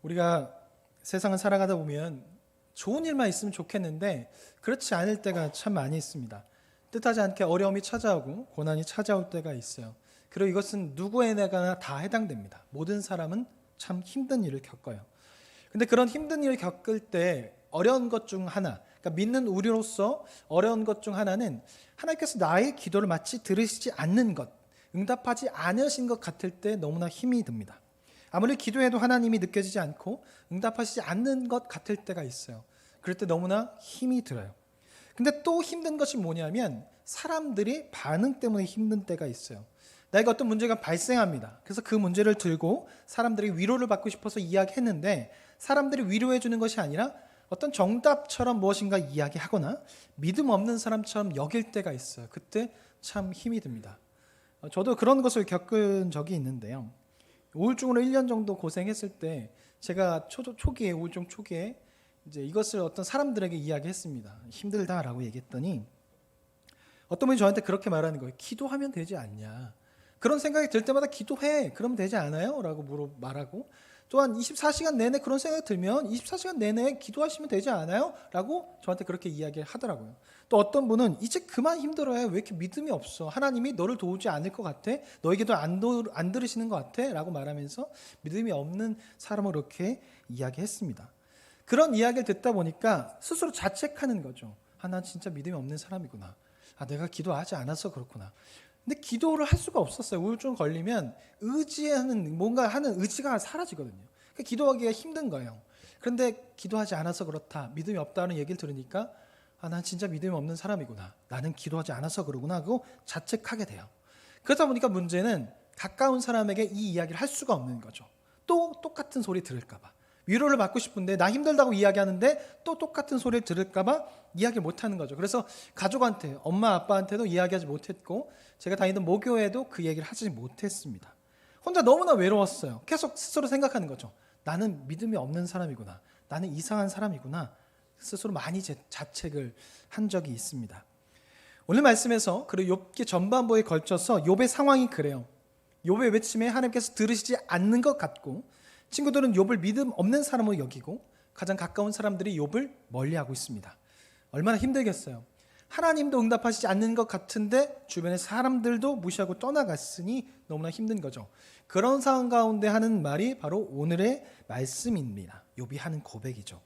우리가 세상을 살아가다 보면 좋은 일만 있으면 좋겠는데 그렇지 않을 때가 참 많이 있습니다. 뜻하지 않게 어려움이 찾아오고 고난이 찾아올 때가 있어요. 그리고 이것은 누구에게나 다 해당됩니다. 모든 사람은 참 힘든 일을 겪어요. 근데 그런 힘든 일을 겪을 때 어려운 것 중 하나, 그러니까 믿는 우리로서 어려운 것 중 하나는 하나님께서 나의 기도를 마치 들으시지 않는 것, 응답하지 않으신 것 같을 때 너무나 힘이 듭니다. 아무리 기도해도 하나님이 느껴지지 않고 응답하시지 않는 것 같을 때가 있어요. 그럴 때 너무나 힘이 들어요. 근데 또 힘든 것이 뭐냐면 사람들이 반응 때문에 힘든 때가 있어요. 나에게 어떤 문제가 발생합니다. 그래서 그 문제를 들고 사람들이 위로를 받고 싶어서 이야기했는데 사람들이 위로해 주는 것이 아니라 어떤 정답처럼 무엇인가 이야기하거나 믿음 없는 사람처럼 여길 때가 있어요. 그때 참 힘이 듭니다. 저도 그런 것을 겪은 적이 있는데요. 우울증으로 1년 정도 고생했을 때 제가 초기에 우울증 초기에 이제 이것을 어떤 사람들에게 이야기했습니다. 힘들다라고 얘기했더니 어떤 분이 저한테 그렇게 말하는 거예요. 기도하면 되지 않냐. 그런 생각이 들 때마다 기도해. 그러면 되지 않아요? 라고 말하고 또한 24시간 내내 그런 생각이 들면 24시간 내내 기도하시면 되지 않아요? 라고 저한테 그렇게 이야기를 하더라고요. 또 어떤 분은 이제 그만 힘들어요. 왜 이렇게 믿음이 없어? 하나님이 너를 도우지 않을 것 같아? 너에게도 안 들으시는 것 같아? 라고 말하면서 믿음이 없는 사람을 이렇게 이야기했습니다. 그런 이야기를 듣다 보니까 스스로 자책하는 거죠. 난 진짜 믿음이 없는 사람이구나. 내가 기도하지 않아서 그렇구나. 근데 기도를 할 수가 없었어요. 우울증 걸리면 의지하는 뭔가 하는 의지가 사라지거든요. 그러니까 기도하기가 힘든 거예요. 그런데 기도하지 않아서 그렇다. 믿음이 없다는 얘기를 들으니까 난 진짜 믿음이 없는 사람이구나. 나는 기도하지 않아서 그러구나 하고 자책하게 돼요. 그러다 보니까 문제는 가까운 사람에게 이 이야기를 할 수가 없는 거죠. 또 똑같은 소리 들을까 봐. 위로를 받고 싶은데 나 힘들다고 이야기하는데 또 똑같은 소리를 들을까 봐 이야기 못하는 거죠. 그래서 가족한테, 엄마 아빠한테도 이야기하지 못했고 제가 다니던 모교에도 그 얘기를 하지 못했습니다. 혼자 너무나 외로웠어요. 계속 스스로 생각하는 거죠. 나는 믿음이 없는 사람이구나. 나는 이상한 사람이구나. 스스로 많이 자책을 한 적이 있습니다. 오늘 말씀에서 그리고 욥기 전반부에 걸쳐서 욥의 상황이 그래요. 욥의 외침에 하나님께서 들으시지 않는 것 같고 친구들은 욥을 믿음 없는 사람으로 여기고 가장 가까운 사람들이 욥을 멀리하고 있습니다. 얼마나 힘들겠어요. 하나님도 응답하시지 않는 것 같은데 주변의 사람들도 무시하고 떠나갔으니 너무나 힘든 거죠. 그런 상황 가운데 하는 말이 바로 오늘의 말씀입니다. 욥이 하는 고백이죠.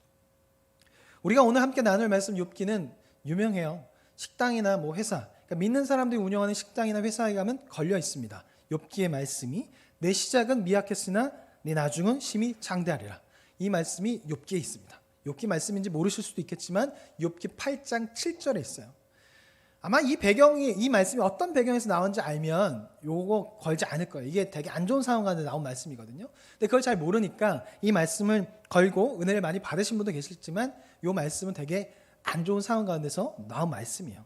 우리가 오늘 함께 나눌 말씀 욥기는 유명해요. 식당이나 회사, 그러니까 믿는 사람들이 운영하는 식당이나 회사에 가면 걸려 있습니다. 욥기의 말씀이 내 시작은 미약했으나 내 나중은 심히 장대하리라. 이 말씀이 욥기에 있습니다. 욥기 말씀인지 모르실 수도 있겠지만 욥기 8장 7절에 있어요. 아마 이 말씀이 어떤 배경에서 나온지 알면 요거 걸지 않을 거예요. 이게 되게 안 좋은 상황 가운데 나온 말씀이거든요. 근데 그걸 잘 모르니까 이 말씀을 걸고 은혜를 많이 받으신 분도 계시지만 이 말씀은 되게 안 좋은 상황 가운데서 나온 말씀이에요.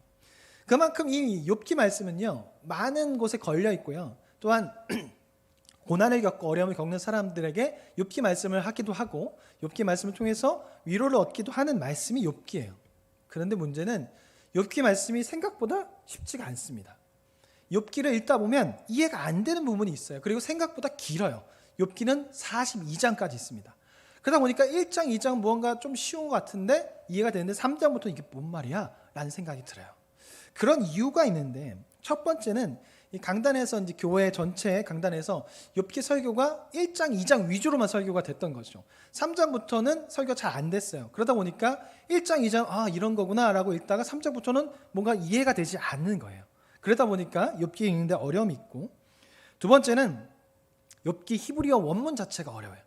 그만큼 이 욥기 말씀은요 많은 곳에 걸려 있고요. 또한 고난을 겪고 어려움을 겪는 사람들에게 욥기 말씀을 하기도 하고 욥기 말씀을 통해서 위로를 얻기도 하는 말씀이 욥기예요. 그런데 문제는 욥기 말씀이 생각보다 쉽지가 않습니다. 욥기를 읽다 보면 이해가 안 되는 부분이 있어요. 그리고 생각보다 길어요. 욥기는 42장까지 있습니다. 그러다 보니까 1장, 2장 무언가 좀 쉬운 것 같은데 이해가 되는데 3장부터 이게 뭔 말이야? 라는 생각이 들어요. 그런 이유가 있는데 첫 번째는 이 강단에서 이제 교회 전체 강단에서 욥기 설교가 1장, 2장 위주로만 설교가 됐던 거죠. 3장부터는 설교가 잘 안 됐어요. 그러다 보니까 1장, 2장 이런 거구나라고 읽다가 3장부터는 뭔가 이해가 되지 않는 거예요. 그러다 보니까 욥기 읽는데 어려움이 있고 두 번째는 욥기 히브리어 원문 자체가 어려워요.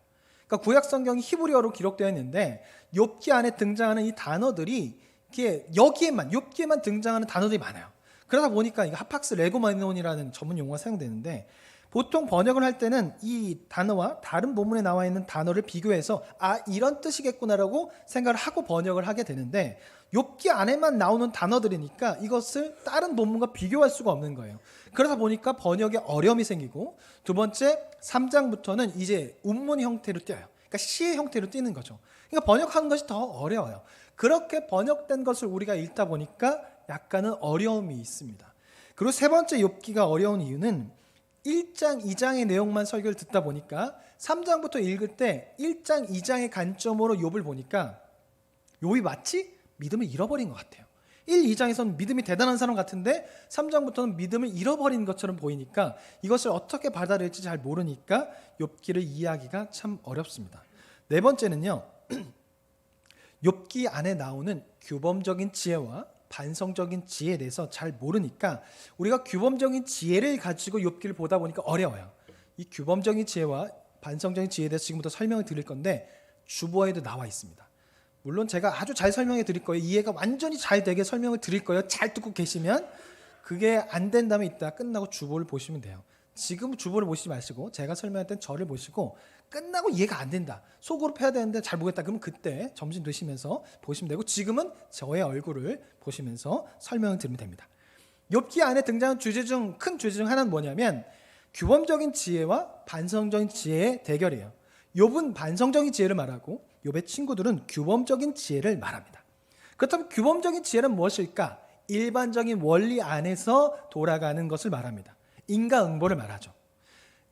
그러니까 구약 성경이 히브리어로 기록되어 있는데 욥기 안에 등장하는 이 단어들이 욥기에만 등장하는 단어들이 많아요. 그러다 보니까 이거 하팍스 레고마논이라는 전문 용어가 사용되는데 보통 번역을 할 때는 이 단어와 다른 본문에 나와 있는 단어를 비교해서 이런 뜻이겠구나라고 생각을 하고 번역을 하게 되는데 욥기 안에만 나오는 단어들이니까 이것을 다른 본문과 비교할 수가 없는 거예요. 그러다 보니까 번역에 어려움이 생기고 두 번째 3장부터는 이제 운문 형태로 띄어요. 그러니까 시의 형태로 띄는 거죠. 그러니까 번역하는 것이 더 어려워요. 그렇게 번역된 것을 우리가 읽다 보니까 약간은 어려움이 있습니다. 그리고 세 번째 욥기가 어려운 이유는 1장, 2장의 내용만 설교를 듣다 보니까 3장부터 읽을 때 1장, 2장의 관점으로 욥을 보니까 욥이 마치 믿음을 잃어버린 것 같아요. 1, 2장에서는 믿음이 대단한 사람 같은데 3장부터는 믿음을 잃어버린 것처럼 보이니까 이것을 어떻게 받아들일지 잘 모르니까 욥기를 이해하기가 참 어렵습니다. 네 번째는요. 욥기 안에 나오는 규범적인 지혜와 반성적인 지혜에 대해서 잘 모르니까 우리가 규범적인 지혜를 가지고 욥기를 보다 보니까 어려워요. 이 규범적인 지혜와 반성적인 지혜에 대해서 지금부터 설명을 드릴 건데 주보에도 나와 있습니다. 물론 제가 아주 잘 설명해 드릴 거예요. 이해가 완전히 잘 되게 설명을 드릴 거예요. 잘 듣고 계시면. 그게 안 된다면 이따 끝나고 주보를 보시면 돼요. 지금 주보를 보시지 마시고 제가 설명할 땐 저를 보시고 끝나고 이해가 안 된다, 속으로 패야 되는데 잘 모르겠다, 그러면 그때 점심 드시면서 보시면 되고 지금은 저의 얼굴을 보시면서 설명을 드리면 됩니다. 욥기 안에 등장하는 주제 중 큰 주제 중 하나는 뭐냐면 규범적인 지혜와 반성적인 지혜의 대결이에요. 욥은 반성적인 지혜를 말하고 욥의 친구들은 규범적인 지혜를 말합니다. 그렇다면 규범적인 지혜는 무엇일까? 일반적인 원리 안에서 돌아가는 것을 말합니다. 인과응보를 말하죠.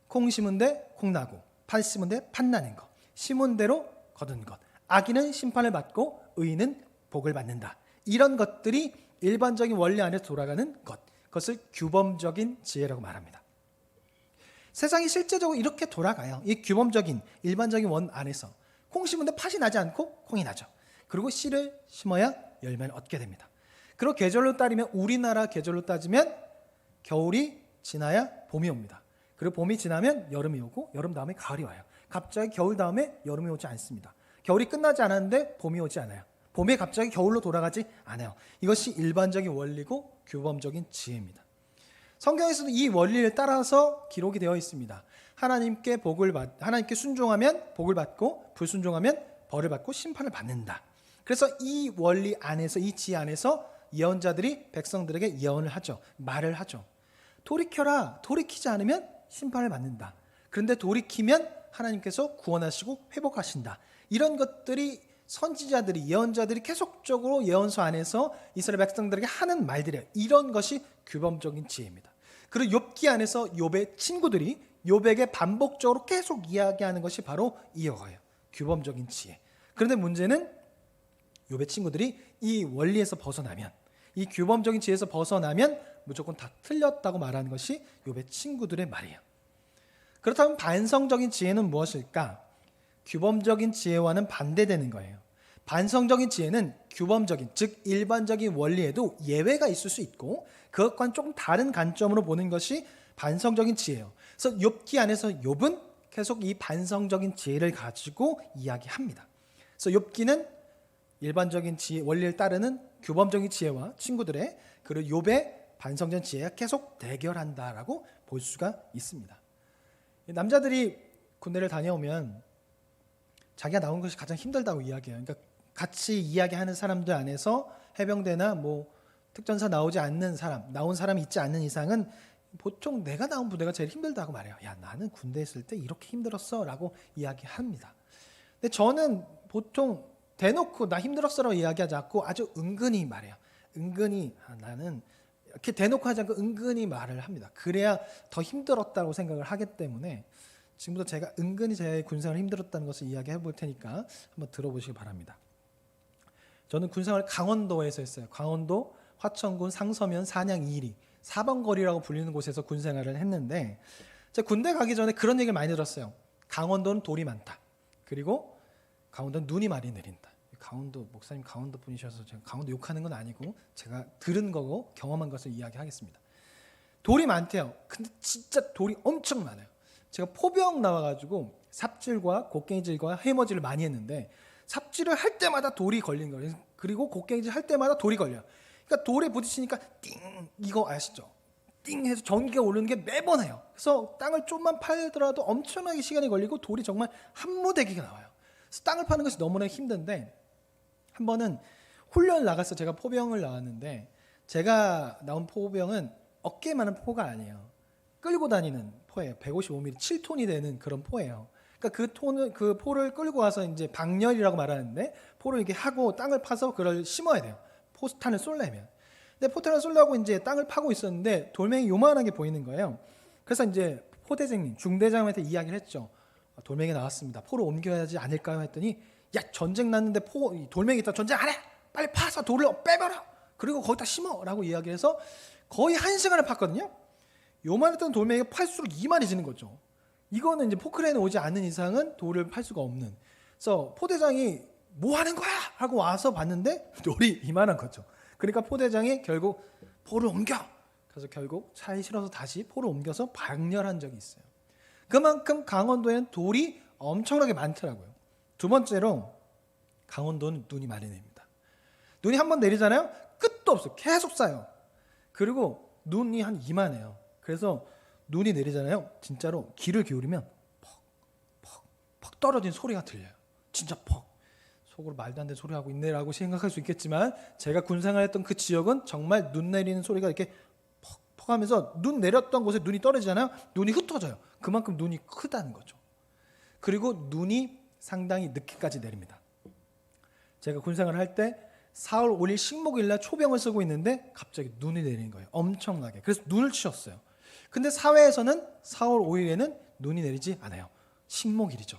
콩 심은 데 콩 나고, 팥 심은 데 팥 나는 것, 심은 대로 거둔 것, 악인은 심판을 받고 의인은 복을 받는다. 이런 것들이 일반적인 원리 안에서 돌아가는 것, 그것을 규범적인 지혜라고 말합니다. 세상이 실제적으로 이렇게 돌아가요. 이 규범적인 일반적인 원 안에서 콩 심은 데 팥이 나지 않고 콩이 나죠. 그리고 씨를 심어야 열매를 얻게 됩니다. 그리고 계절로 따르면 우리나라 계절로 따지면 겨울이 지나야 봄이 옵니다. 그리고 봄이 지나면 여름이 오고 여름 다음에 가을이 와요. 갑자기 겨울 다음에 여름이 오지 않습니다. 겨울이 끝나지 않았는데 봄이 오지 않아요. 봄에 갑자기 겨울로 돌아가지 않아요. 이것이 일반적인 원리고 규범적인 지혜입니다. 성경에서도 이 원리를 따라서 기록이 되어 있습니다. 하나님께 순종하면 복을 받고 불순종하면 벌을 받고 심판을 받는다. 그래서 이 원리 안에서, 이 지혜 안에서 예언자들이 백성들에게 예언을 하죠. 말을 하죠. 돌이켜라. 돌이키지 않으면 심판을 받는다. 그런데 돌이키면 하나님께서 구원하시고 회복하신다. 이런 것들이 선지자들이, 예언자들이 계속적으로 예언서 안에서 이스라엘 백성들에게 하는 말들이에요. 이런 것이 규범적인 지혜입니다. 그리고 욥기 안에서 욥의 친구들이 욥에게 반복적으로 계속 이야기하는 것이 바로 이거예요. 규범적인 지혜. 그런데 문제는 욥의 친구들이 이 원리에서 벗어나면, 이 규범적인 지혜에서 벗어나면 무조건 다 틀렸다고 말하는 것이 욥의 친구들의 말이에요. 그렇다면 반성적인 지혜는 무엇일까? 규범적인 지혜와는 반대되는 거예요. 반성적인 지혜는 규범적인, 즉 일반적인 원리에도 예외가 있을 수 있고 그것과는 조금 다른 관점으로 보는 것이 반성적인 지혜예요. 그래서 욥기 안에서 욥은 계속 이 반성적인 지혜를 가지고 이야기합니다. 그래서 욥기는 일반적인 지혜, 원리를 따르는 규범적인 지혜와 친구들의, 그리고 욥의 반성적인 지혜가 계속 대결한다라고 볼 수가 있습니다. 남자들이 군대를 다녀오면 자기가 나온 것이 가장 힘들다고 이야기해요. 그러니까 같이 이야기하는 사람들 안에서 해병대나 뭐 특전사 나오지 않는 사람, 나온 사람이 있지 않는 이상은 보통 내가 나온 부대가 제일 힘들다고 말해요. 야, 나는 군대에 있을 때 이렇게 힘들었어라고 이야기합니다. 근데 저는 보통 대놓고 나 힘들었어라고 이야기하지 않고 아주 은근히 말해요. 은근히 나는 이렇게 대놓고 하지 않고 은근히 말을 합니다. 그래야 더 힘들었다고 생각을 하기 때문에 지금부터 제가 은근히 제 군생활 힘들었다는 것을 이야기해 볼 테니까 한번 들어보시기 바랍니다. 저는 군생활을 강원도에서 했어요. 강원도 화천군 상서면 산양 이리 4번 거리라고 불리는 곳에서 군생활을 했는데 제가 군대 가기 전에 그런 얘기를 많이 들었어요. 강원도는 돌이 많다. 그리고 강원도는 눈이 많이 내린다. 강원도 목사님 강원도 분이셔서 제가 강원도 욕하는 건 아니고 제가 들은 거고 경험한 것을 이야기하겠습니다. 돌이 많대요. 근데 진짜 돌이 엄청 많아요. 제가 포병 나와가지고 삽질과 곡괭이질과 해머질을 많이 했는데 삽질을 할 때마다 돌이 걸리는 거예요. 그리고 곡괭이질 할 때마다 돌이 걸려요. 그러니까 돌에 부딪히니까 띵, 이거 아시죠? 띵 해서 전기가 오르는 게 매번 해요. 그래서 땅을 좀만 팔더라도 엄청나게 시간이 걸리고 돌이 정말 한 무더기가 나와요. 그래서 땅을 파는 것이 너무나 힘든데 한 번은 훈련을 나가서 제가 포병을 나왔는데 제가 나온 포병은 어깨만한 포가 아니에요. 끌고 다니는 포예요. 155mm 7톤이 되는 그런 포예요. 그러니까 그 포를 끌고 와서 이제 방열이라고 말하는데 포를 이렇게 하고 땅을 파서 그걸 심어야 돼요. 포탄을 쏠려면. 근데 포탄을 쏠려고 이제 땅을 파고 있었는데 돌멩이 요만하게 보이는 거예요. 그래서 이제 포대장님, 중대장한테 이야기를 했죠. 돌멩이 나왔습니다. 포를 옮겨야 하지 않을까요? 했더니 야, 전쟁 났는데 돌멩이 있다. 전쟁 안 해. 빨리 파서 돌을 빼버려. 그리고 거기다 심어. 라고 이야기해서 거의 1시간을 팠거든요. 요만했던 돌멩이가 팔수록 이만해지는 거죠. 이거는 이제 포크레인이 오지 않는 이상은 돌을 팔 수가 없는. 그래서 포대장이 뭐 하는 거야? 하고 와서 봤는데 돌이 이만한 거죠. 그러니까 포대장이 결국 포를 옮겨. 그래서 결국 차에 실어서 다시 포를 옮겨서 방열한 적이 있어요. 그만큼 강원도에는 돌이 엄청나게 많더라고요. 두 번째로 강원도는 눈이 많이 내립니다. 눈이 한 번 내리잖아요. 끝도 없어요. 계속 쌓여요. 그리고 눈이 한 이만해요. 그래서 눈이 내리잖아요. 진짜로 귀를 기울이면 퍽 떨어진 소리가 들려요. 진짜 퍽. 속으로 말도 안 되는 소리 하고 있네라고 생각할 수 있겠지만 제가 군생활했던 그 지역은 정말 눈 내리는 소리가 이렇게 퍽 하면서 눈 내렸던 곳에 눈이 떨어지잖아요. 눈이 흩어져요. 그만큼 눈이 크다는 거죠. 그리고 눈이 상당히 늦게까지 내립니다. 제가 군생활을 할 때 4월 5일 식목일 날 초병을 쓰고 있는데 갑자기 눈이 내리는 거예요. 엄청나게. 그래서 눈을 치웠어요. 근데 사회에서는 4월 5일에는 눈이 내리지 않아요. 식목일이죠.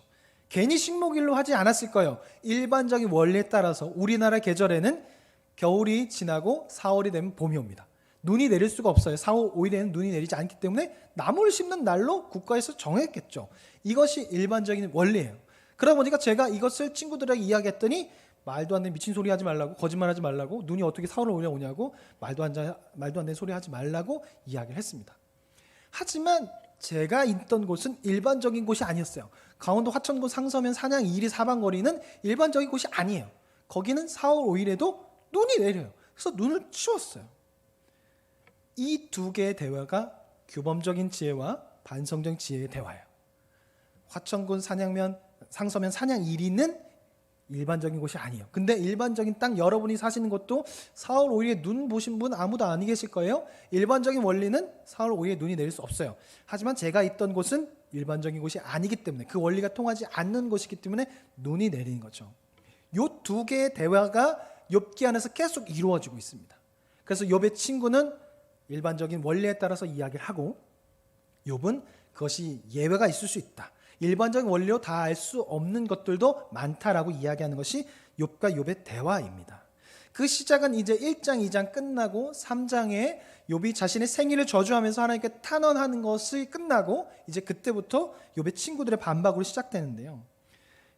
괜히 식목일로 하지 않았을 거예요. 일반적인 원리에 따라서 우리나라 계절에는 겨울이 지나고 4월이 되면 봄이 옵니다. 눈이 내릴 수가 없어요. 4월 5일에는 눈이 내리지 않기 때문에 나무를 심는 날로 국가에서 정했겠죠. 이것이 일반적인 원리예요. 그러다 보니까 제가 이것을 친구들에게 이야기했더니 말도 안 되는 미친 소리 하지 말라고, 거짓말하지 말라고, 눈이 어떻게 4월 5일에 오냐고, 말도 안 되는 소리 하지 말라고 이야기를 했습니다. 하지만 제가 있던 곳은 일반적인 곳이 아니었어요. 강원도 화천군 상서면 산양 이리 사방거리는 일반적인 곳이 아니에요. 거기는 4월 5일에도 눈이 내려요. 그래서 눈을 치웠어요. 이 두 개의 대화가 규범적인 지혜와 반성적 지혜의 대화예요. 화천군 상서면 산양 1위는 일반적인 곳이 아니에요. 근데 일반적인 땅 여러분이 사시는 곳도 4월 5일에 눈 보신 분 아무도 안 계실 거예요. 일반적인 원리는 4월 5일에 눈이 내릴 수 없어요. 하지만 제가 있던 곳은 일반적인 곳이 아니기 때문에 그 원리가 통하지 않는 곳이기 때문에 눈이 내리는 거죠. 이 두 개의 대화가 욥기 안에서 계속 이루어지고 있습니다. 그래서 욥의 친구는 일반적인 원리에 따라서 이야기를 하고 욥은 그것이 예외가 있을 수 있다. 일반적인 원리로 다 알 수 없는 것들도 많다라고 이야기하는 것이 욥과 욥의 대화입니다. 그 시작은 이제 1장, 2장 끝나고 3장에 욥이 자신의 생일을 저주하면서 하나님께 탄원하는 것이 끝나고 이제 그때부터 욥의 친구들의 반박으로 시작되는데요.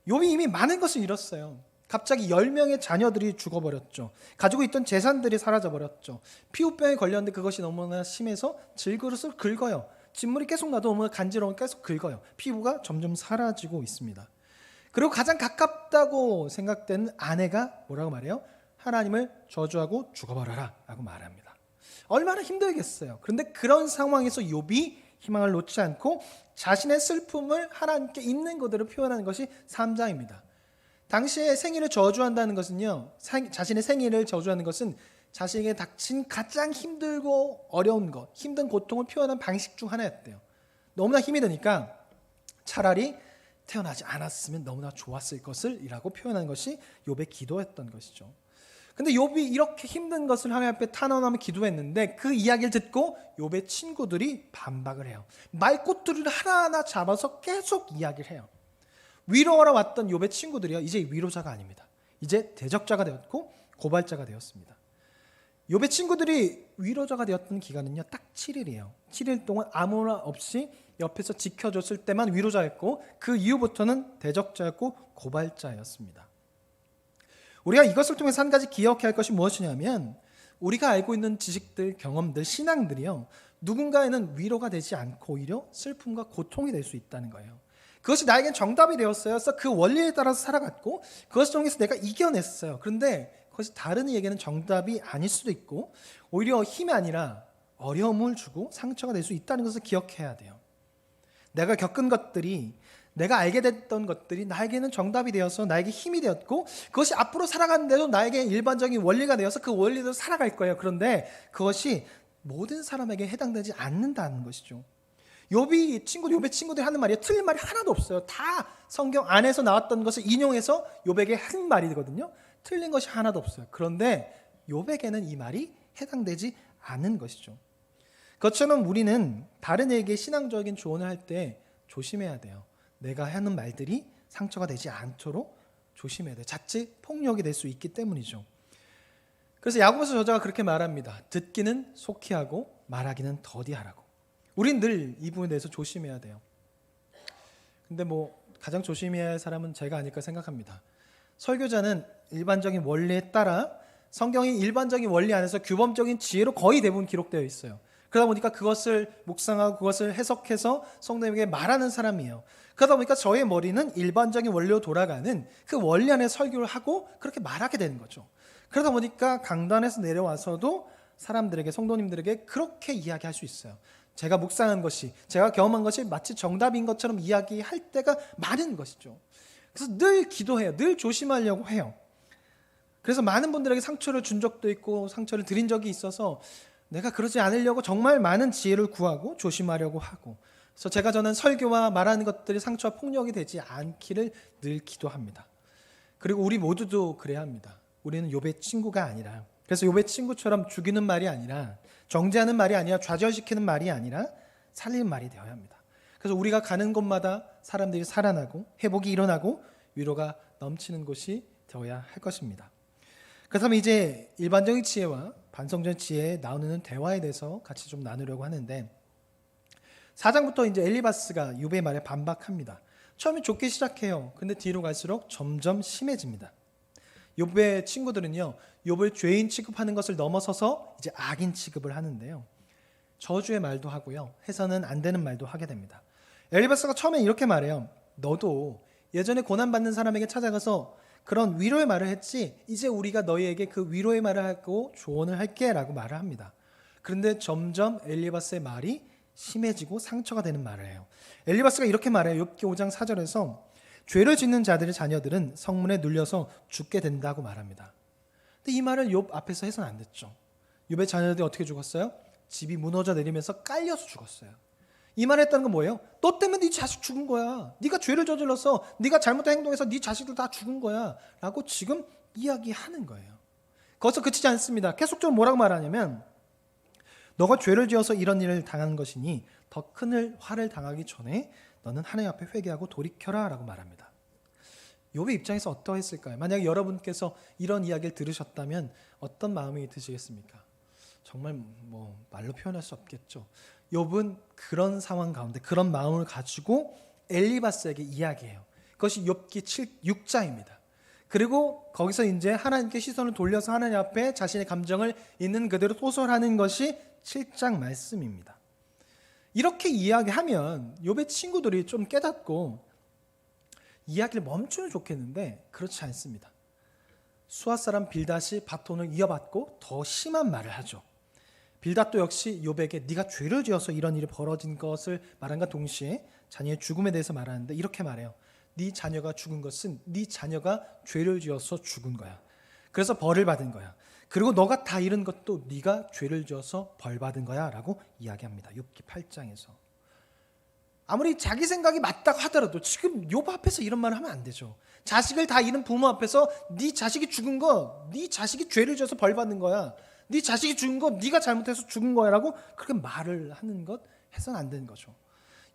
욥이 이미 많은 것을 잃었어요. 갑자기 10명의 자녀들이 죽어버렸죠. 가지고 있던 재산들이 사라져버렸죠. 피부병에 걸렸는데 그것이 너무나 심해서 질그릇을 긁어요. 진물이 계속 나도 너무 간지러우면 계속 긁어요. 피부가 점점 사라지고 있습니다. 그리고 가장 가깝다고 생각되는 아내가 뭐라고 말해요? 하나님을 저주하고 죽어버려라 라고 말합니다. 얼마나 힘들겠어요. 그런데 그런 상황에서 욥이 희망을 놓지 않고 자신의 슬픔을 하나님께 있는 그대로 표현하는 것이 3장입니다. 당시에 생일을 저주한다는 것은요, 자신의 생일을 저주하는 것은 자신에게 닥친 가장 힘들고 어려운 것, 힘든 고통을 표현한 방식 중 하나였대요. 너무나 힘이 드니까 차라리 태어나지 않았으면 너무나 좋았을 것을 이라고 표현한 것이 욥의 기도였던 것이죠. 근데 욥이 이렇게 힘든 것을 하나님 앞에 탄원하며 기도했는데 그 이야기를 듣고 욥의 친구들이 반박을 해요. 말꼬투리를 하나하나 잡아서 계속 이야기를 해요. 위로하러 왔던 욥의 친구들이요, 이제 위로자가 아닙니다. 이제 대적자가 되었고 고발자가 되었습니다. 욥의 친구들이 위로자가 되었던 기간은요, 딱 7일이에요. 7일 동안 아무나 없이 옆에서 지켜줬을 때만 위로자였고 그 이후부터는 대적자였고 고발자였습니다. 우리가 이것을 통해서 한 가지 기억해야 할 것이 무엇이냐면 우리가 알고 있는 지식들, 경험들, 신앙들이요, 누군가에는 위로가 되지 않고 오히려 슬픔과 고통이 될 수 있다는 거예요. 그것이 나에겐 정답이 되었어요. 그래서 그 원리에 따라서 살아갔고 그것을 통해서 내가 이겨냈어요. 그런데 그것이 다른 이에게는 정답이 아닐 수도 있고 오히려 힘이 아니라 어려움을 주고 상처가 될 수 있다는 것을 기억해야 돼요. 내가 겪은 것들이, 내가 알게 됐던 것들이 나에게는 정답이 되어서 나에게 힘이 되었고 그것이 앞으로 살아가는데도 나에게 일반적인 원리가 되어서 그 원리대로 살아갈 거예요. 그런데 그것이 모든 사람에게 해당되지 않는다는 것이죠. 욥의 친구들이 하는 말이 틀린 말이 하나도 없어요. 다 성경 안에서 나왔던 것을 인용해서 욥에게 한 말이거든요. 틀린 것이 하나도 없어요. 그런데 욥에게는 이 말이 해당되지 않는 것이죠. 그것처럼 우리는 다른 이에게 신앙적인 조언을 할 때 조심해야 돼요. 내가 하는 말들이 상처가 되지 않도록 조심해야 돼요. 자칫 폭력이 될 수 있기 때문이죠. 그래서 야고보서 저자가 그렇게 말합니다. 듣기는 속히 하고 말하기는 더디하라고. 우린 늘 이 부분에 대해서 조심해야 돼요. 근데 가장 조심해야 할 사람은 제가 아닐까 생각합니다. 설교자는 일반적인 원리에 따라 성경이 일반적인 원리 안에서 규범적인 지혜로 거의 대부분 기록되어 있어요. 그러다 보니까 그것을 묵상하고 그것을 해석해서 성도에게 말하는 사람이에요. 그러다 보니까 저의 머리는 일반적인 원리로 돌아가는 그 원리 안에 설교를 하고 그렇게 말하게 되는 거죠. 그러다 보니까 강단에서 내려와서도 사람들에게, 성도님들에게 그렇게 이야기할 수 있어요. 제가 묵상한 것이, 제가 경험한 것이 마치 정답인 것처럼 이야기할 때가 많은 것이죠. 그래서 늘 기도해요. 늘 조심하려고 해요. 그래서 많은 분들에게 상처를 준 적도 있고 상처를 드린 적이 있어서 내가 그러지 않으려고 정말 많은 지혜를 구하고 조심하려고 하고, 그래서 제가 저는 설교와 말하는 것들이 상처와 폭력이 되지 않기를 늘 기도합니다. 그리고 우리 모두도 그래야 합니다. 우리는 욥의 친구가 아니라, 그래서 욥의 친구처럼 죽이는 말이 아니라, 정죄하는 말이 아니라, 좌절시키는 말이 아니라 살리는 말이 되어야 합니다. 그래서 우리가 가는 곳마다 사람들이 살아나고 회복이 일어나고 위로가 넘치는 곳이 되어야 할 것입니다. 그렇다면 이제 일반적인 지혜와 반성적 지혜에 나오는 대화에 대해서 같이 좀 나누려고 하는데, 4장부터 이제 엘리바스가 욥의 말에 반박합니다. 처음에 좋게 시작해요. 근데 뒤로 갈수록 점점 심해집니다. 욥의 친구들은요, 욥을 죄인 취급하는 것을 넘어서서 이제 악인 취급을 하는데요. 저주의 말도 하고요, 해서는 안 되는 말도 하게 됩니다. 엘리바스가 처음에 이렇게 말해요. 너도 예전에 고난받는 사람에게 찾아가서 그런 위로의 말을 했지, 이제 우리가 너희에게 그 위로의 말을 하고 조언을 할게 라고 말을 합니다. 그런데 점점 엘리바스의 말이 심해지고 상처가 되는 말을 해요. 엘리바스가 이렇게 말해요. 욥기 5장 4절에서 죄를 짓는 자들의 자녀들은 성문에 눌려서 죽게 된다고 말합니다. 근데 이 말을 욥 앞에서 해서는 안 됐죠. 욥의 자녀들이 어떻게 죽었어요? 집이 무너져 내리면서 깔려서 죽었어요. 이 말을 했다는 건 뭐예요? 너 때문에 네 자식 죽은 거야. 네가 죄를 저질러서, 네가 잘못된 행동해서 네 자식들 다 죽은 거야 라고 지금 이야기하는 거예요. 거기서 그치지 않습니다. 계속적으로 뭐라고 말하냐면, 너가 죄를 지어서 이런 일을 당한 것이니 더 큰 화를 당하기 전에 너는 하나님 앞에 회개하고 돌이켜라 라고 말합니다. 욥의 입장에서 어떠했을까요? 만약에 여러분께서 이런 이야기를 들으셨다면 어떤 마음이 드시겠습니까? 정말 말로 표현할 수 없겠죠. 욥은 그런 상황 가운데 그런 마음을 가지고 엘리바스에게 이야기해요. 그것이 욥기 6장입니다. 그리고 거기서 이제 하나님께 시선을 돌려서 하나님 앞에 자신의 감정을 있는 그대로 호소하는 것이 7장 말씀입니다. 이렇게 이야기하면 욥의 친구들이 좀 깨닫고 이야기를 멈추면 좋겠는데 그렇지 않습니다. 수아 사람 빌닷이 바톤을 이어받고 더 심한 말을 하죠. 빌닷도 역시 욥에게 네가 죄를 지어서 이런 일이 벌어진 것을 말한과 동시에 자녀의 죽음에 대해서 말하는데 이렇게 말해요. 네 자녀가 죽은 것은 네 자녀가 죄를 지어서 죽은 거야. 그래서 벌을 받은 거야. 그리고 너가 다 잃은 것도 네가 죄를 지어서 벌 받은 거야 라고 이야기합니다. 욥기 8장에서. 아무리 자기 생각이 맞다고 하더라도 지금 욥 앞에서 이런 말을 하면 안 되죠. 자식을 다 잃은 부모 앞에서 네 자식이 죽은 거, 네 자식이 죄를 지어서 벌 받는 거야. 네 자식이 죽은 거 네가 잘못해서 죽은 거야 라고 그렇게 말을 하는 것 해서는 안 되는 거죠.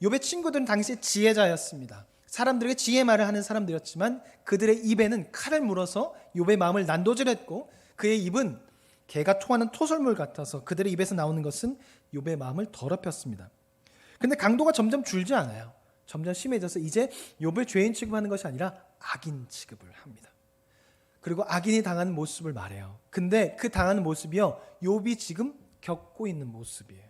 욥의 친구들은 당시에 지혜자였습니다. 사람들에게 지혜 말을 하는 사람들이었지만 그들의 입에는 칼을 물어서 욥의 마음을 난도질했고 그의 입은 개가 토하는 토설물 같아서 그들의 입에서 나오는 것은 욥의 마음을 더럽혔습니다. 근데 강도가 점점 줄지 않아요. 점점 심해져서 이제 욥을 죄인 취급하는 것이 아니라 악인 취급을 합니다. 그리고 악인이 당하는 모습을 말해요. 근데 그 당하는 모습이요, 욥이 지금 겪고 있는 모습이에요.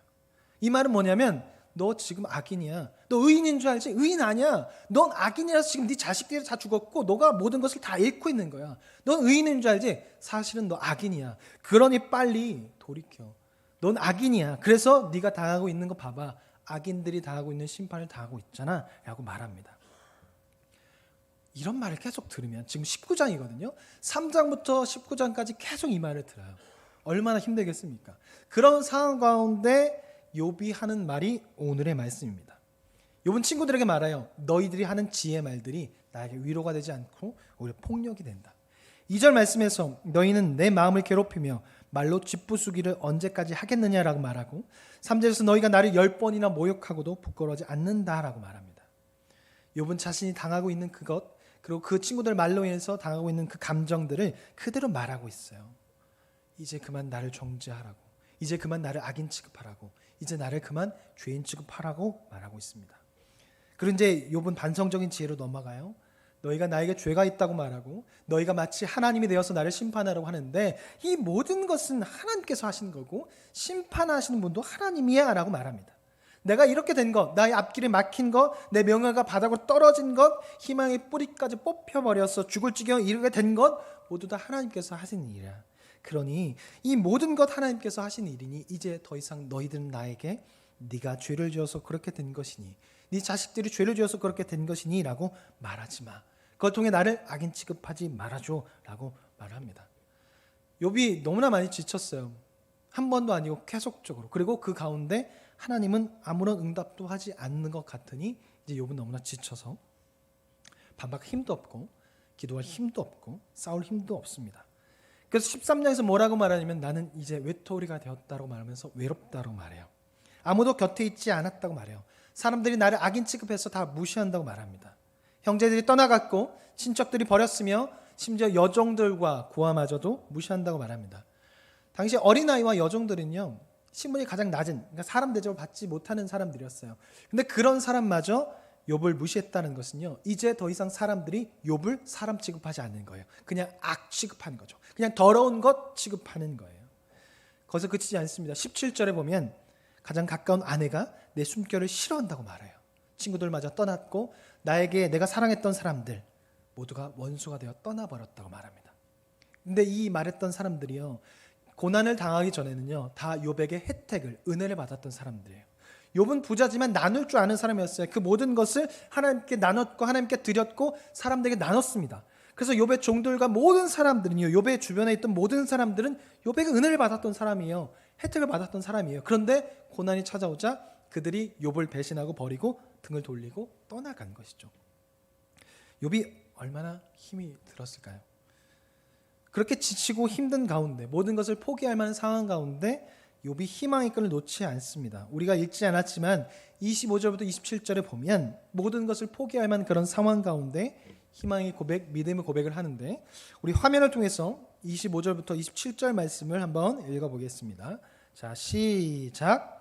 이 말은 뭐냐면 너 지금 악인이야. 너 의인인 줄 알지? 의인 아니야. 넌 악인이라서 지금 네 자식들이 다 죽었고 너가 모든 것을 다 잃고 있는 거야. 넌 의인인 줄 알지? 사실은 너 악인이야. 그러니 빨리 돌이켜. 넌 악인이야. 그래서 네가 당하고 있는 거 봐봐. 악인들이 당하고 있는 심판을 당하고 있잖아 라고 말합니다. 이런 말을 계속 들으면 지금 19장이거든요. 3장부터 19장까지 계속 이 말을 들어요. 얼마나 힘들겠습니까? 그런 상황 가운데 욥이 하는 말이 오늘의 말씀입니다. 욥은 친구들에게 말해요. 너희들이 하는 지혜 말들이 나에게 위로가 되지 않고 오히려 폭력이 된다. 2절 말씀에서 너희는 내 마음을 괴롭히며 말로 뒷부수기를 언제까지 하겠느냐라고 말하고 3절에서 너희가 나를 10번이나 모욕하고도 부끄러워하지 않는다라고 말합니다. 욥은 자신이 당하고 있는 그것, 그리고 그 친구들 말로 인해서 당하고 있는 그 감정들을 그대로 말하고 있어요. 이제 그만 나를 정죄하라고, 이제 그만 나를 악인 취급하라고, 이제 나를 그만 죄인 취급하라고 말하고 있습니다. 그리고 이제 욥은 반성적인 지혜로 넘어가요. 너희가 나에게 죄가 있다고 말하고 너희가 마치 하나님이 되어서 나를 심판하라고 하는데 이 모든 것은 하나님께서 하시는 거고 심판하시는 분도 하나님이야 라고 말합니다. 내가 이렇게 된 것, 나의 앞길이 막힌 것, 내 명예가 바닥으로 떨어진 것, 희망의 뿌리까지 뽑혀버려서 죽을 지경에 이르게 된 것 모두 다 하나님께서 하신 일이야. 그러니 이 모든 것 하나님께서 하신 일이니 이제 더 이상 너희들은 나에게 네가 죄를 지어서 그렇게 된 것이니 네 자식들이 죄를 지어서 그렇게 된 것이니 라고 말하지 마. 그걸 통해 나를 악인 취급하지 말아줘 라고 말합니다. 욥이 너무나 많이 지쳤어요. 한 번도 아니고 계속적으로. 그리고 그 가운데 하나님은 아무런 응답도 하지 않는 것 같으니 이제 욥은 너무나 지쳐서 반박할 힘도 없고 기도할 힘도 없고 싸울 힘도 없습니다. 그래서 13장에서 뭐라고 말하냐면 나는 이제 외톨이가 되었다고 말하면서 외롭다고 말해요. 아무도 곁에 있지 않았다고 말해요. 사람들이 나를 악인 취급해서 다 무시한다고 말합니다. 형제들이 떠나갔고 친척들이 버렸으며 심지어 여종들과 고아마저도 무시한다고 말합니다. 당시 어린아이와 여종들은요 신분이 가장 낮은, 그러니까 사람 대접을 받지 못하는 사람들이었어요. 근데 그런 사람마저 욥을 무시했다는 것은요 이제 더 이상 사람들이 욥을 사람 취급하지 않는 거예요. 그냥 악 취급하는 거죠. 그냥 더러운 것 취급하는 거예요. 거기서 그치지 않습니다. 17절에 보면 가장 가까운 아내가 내 숨결을 싫어한다고 말해요. 친구들마저 떠났고 나에게 내가 사랑했던 사람들 모두가 원수가 되어 떠나버렸다고 말합니다. 근데 이 말했던 사람들이요 고난을 당하기 전에는요 다 욥에게 혜택을, 은혜를 받았던 사람들이에요. 욥은 부자지만 나눌 줄 아는 사람이었어요. 그 모든 것을 하나님께 나눴고 하나님께 드렸고 사람들에게 나눴습니다. 그래서 욥의 종들과 모든 사람들은요 욥의 주변에 있던 모든 사람들은 욥에게 은혜를 받았던 사람이에요. 혜택을 받았던 사람이에요. 그런데 고난이 찾아오자 그들이 욥을 배신하고 버리고 등을 돌리고 떠나간 것이죠. 욥이 얼마나 힘이 들었을까요? 그렇게 지치고 힘든 가운데 모든 것을 포기할 만한 상황 가운데 욥이 희망의 끈을 놓지 않습니다. 우리가 읽지 않았지만 25절부터 27절에 보면 모든 것을 포기할 만한 그런 상황 가운데 희망의 고백, 믿음의 고백을 하는데 우리 화면을 통해서 25절부터 27절 말씀을 한번 읽어보겠습니다. 자, 시작.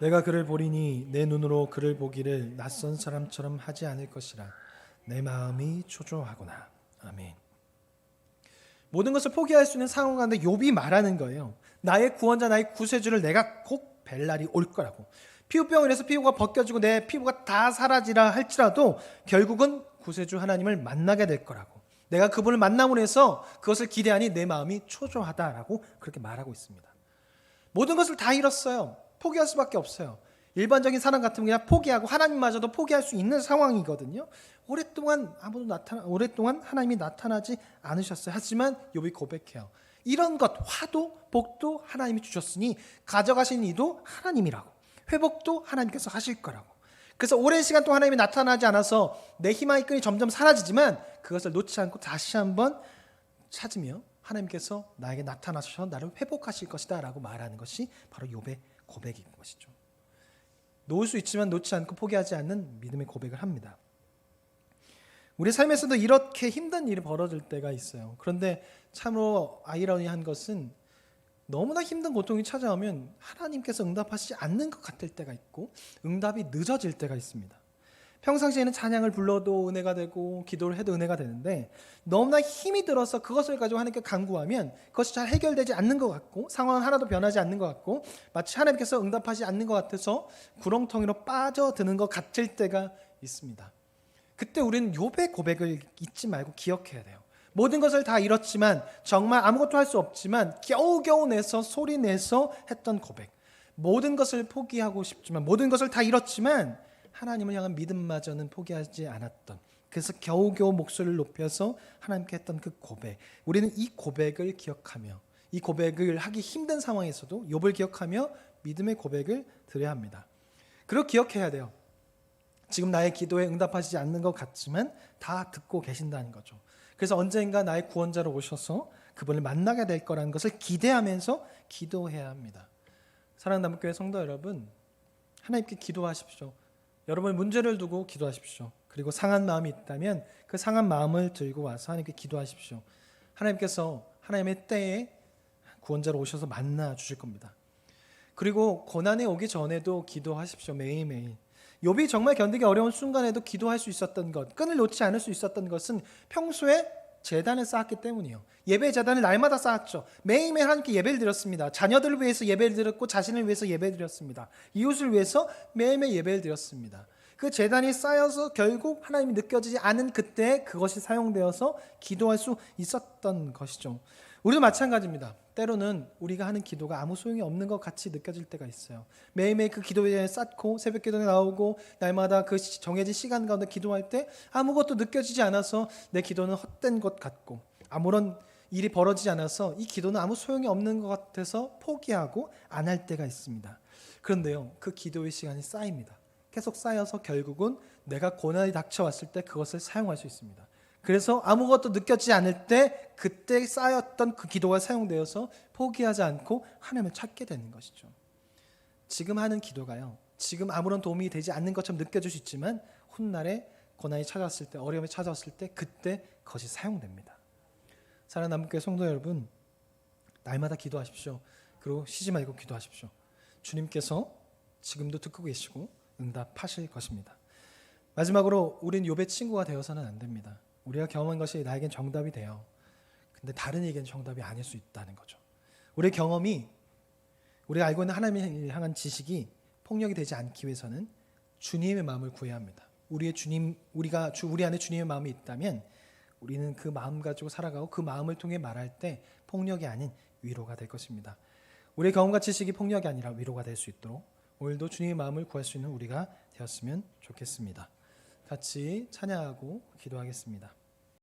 내가 그를 보리니 내 눈으로 그를 보기를 낯선 사람처럼 하지 않을 것이라 내 마음이 초조하구나. 아멘. 모든 것을 포기할 수 있는 상황 가운데 욥이 말하는 거예요. 나의 구원자, 나의 구세주를 내가 꼭 뵐 날이 올 거라고. 피부병을 해서 피부가 벗겨지고 내 피부가 다 사라지라 할지라도 결국은 구세주 하나님을 만나게 될 거라고. 내가 그분을 만남으로 해서 그것을 기대하니 내 마음이 초조하다라고 그렇게 말하고 있습니다. 모든 것을 다 잃었어요. 포기할 수밖에 없어요. 일반적인 사람 같으면 그냥 포기하고 하나님마저도 포기할 수 있는 상황이거든요. 오랫동안 하나님이 나타나지 않으셨어요. 하지만 욥이 고백해요. 이런 것, 화도 복도 하나님이 주셨으니 가져가신 이도 하나님이라고. 회복도 하나님께서 하실 거라고. 그래서 오랜 시간 동안 하나님이 나타나지 않아서 내 희망의 끈이 점점 사라지지만 그것을 놓지 않고 다시 한번 찾으며 하나님께서 나에게 나타나셔서 나를 회복하실 것이다 라고 말하는 것이 바로 욥의 고백인 것이죠. 놓을 수 있지만 놓지 않고 포기하지 않는 믿음의 고백을 합니다. 우리 삶에서도 이렇게 힘든 일이 벌어질 때가 있어요. 그런데 참으로 아이러니한 것은 너무나 힘든 고통이 찾아오면 하나님께서 응답하시지 않는 것 같을 때가 있고 응답이 늦어질 때가 있습니다. 평상시에는 찬양을 불러도 은혜가 되고 기도를 해도 은혜가 되는데 너무나 힘이 들어서 그것을 가지고 하나님께 간구하면 그것이 잘 해결되지 않는 것 같고 상황은 하나도 변하지 않는 것 같고 마치 하나님께서 응답하지 않는 것 같아서 구렁텅이로 빠져드는 것 같을 때가 있습니다. 그때 우리는 욥의 고백을 잊지 말고 기억해야 돼요. 모든 것을 다 잃었지만 정말 아무것도 할 수 없지만 겨우겨우 내서 소리 내서 했던 고백. 모든 것을 포기하고 싶지만 모든 것을 다 잃었지만 하나님을 향한 믿음마저는 포기하지 않았던, 그래서 겨우겨우 목소리를 높여서 하나님께 했던 그 고백. 우리는 이 고백을 기억하며 이 고백을 하기 힘든 상황에서도 욥을 기억하며 믿음의 고백을 드려야 합니다. 그리고 기억해야 돼요. 지금 나의 기도에 응답하시지 않는 것 같지만 다 듣고 계신다는 거죠. 그래서 언젠가 나의 구원자로 오셔서 그분을 만나게 될 거라는 것을 기대하면서 기도해야 합니다. 사랑하는 남교회 성도 여러분, 하나님께 기도하십시오. 여러분의 문제를 두고 기도하십시오. 그리고 상한 마음이 있다면 그 상한 마음을 들고 와서 하나님께 기도하십시오. 하나님께서 하나님의 때에 구원자로 오셔서 만나 주실 겁니다. 그리고 고난이 오기 전에도 기도하십시오. 매일매일. 욥이 정말 견디기 어려운 순간에도 기도할 수 있었던 것, 끈을 놓지 않을 수 있었던 것은 평소에 제단을 쌓았기 때문이에요. 예배 제단을 날마다 쌓았죠. 매일매일 하나님께 예배를 드렸습니다. 자녀들을 위해서 예배를 드렸고 자신을 위해서 예배를 드렸습니다. 이웃을 위해서 매일매일 예배를 드렸습니다. 그 제단이 쌓여서 결국 하나님이 느껴지지 않은 그때 그것이 사용되어서 기도할 수 있었던 것이죠. 우리도 마찬가지입니다. 때로는 우리가 하는 기도가 아무 소용이 없는 것 같이 느껴질 때가 있어요. 매일매일 그 기도에 쌓고 새벽 기도에 나오고 날마다 그 정해진 시간 가운데 기도할 때 아무것도 느껴지지 않아서 내 기도는 헛된 것 같고 아무런 일이 벌어지지 않아서 이 기도는 아무 소용이 없는 것 같아서 포기하고 안 할 때가 있습니다. 그런데요, 그 기도의 시간이 쌓입니다. 계속 쌓여서 결국은 내가 고난이 닥쳐왔을 때 그것을 사용할 수 있습니다. 그래서 아무것도 느껴지지 않을 때 그때 쌓였던 그 기도가 사용되어서 포기하지 않고 하나님을 찾게 되는 것이죠. 지금 하는 기도가요, 지금 아무런 도움이 되지 않는 것처럼 느껴질 수 있지만 훗날에 고난이 찾아왔을 때, 어려움이 찾아왔을 때 그때 그것이 사용됩니다. 사랑하는 남교회 성도 여러분, 날마다 기도하십시오. 그리고 쉬지 말고 기도하십시오. 주님께서 지금도 듣고 계시고 응답하실 것입니다. 마지막으로 우린 욥의 친구가 되어서는 안 됩니다. 우리가 경험한 것이 나에겐 정답이 돼요. 근데 다른 이에겐 정답이 아닐 수 있다는 거죠. 우리의 경험이, 우리가 알고 있는 하나님을 향한 지식이 폭력이 되지 않기 위해서는 주님의 마음을 구해야 합니다. 우리 안에 주님의 마음이 있다면 우리는 그 마음 가지고 살아가고 그 마음을 통해 말할 때 폭력이 아닌 위로가 될 것입니다. 우리의 경험과 지식이 폭력이 아니라 위로가 될 수 있도록 오늘도 주님의 마음을 구할 수 있는 우리가 되었으면 좋겠습니다. 같이 찬양하고 기도하겠습니다.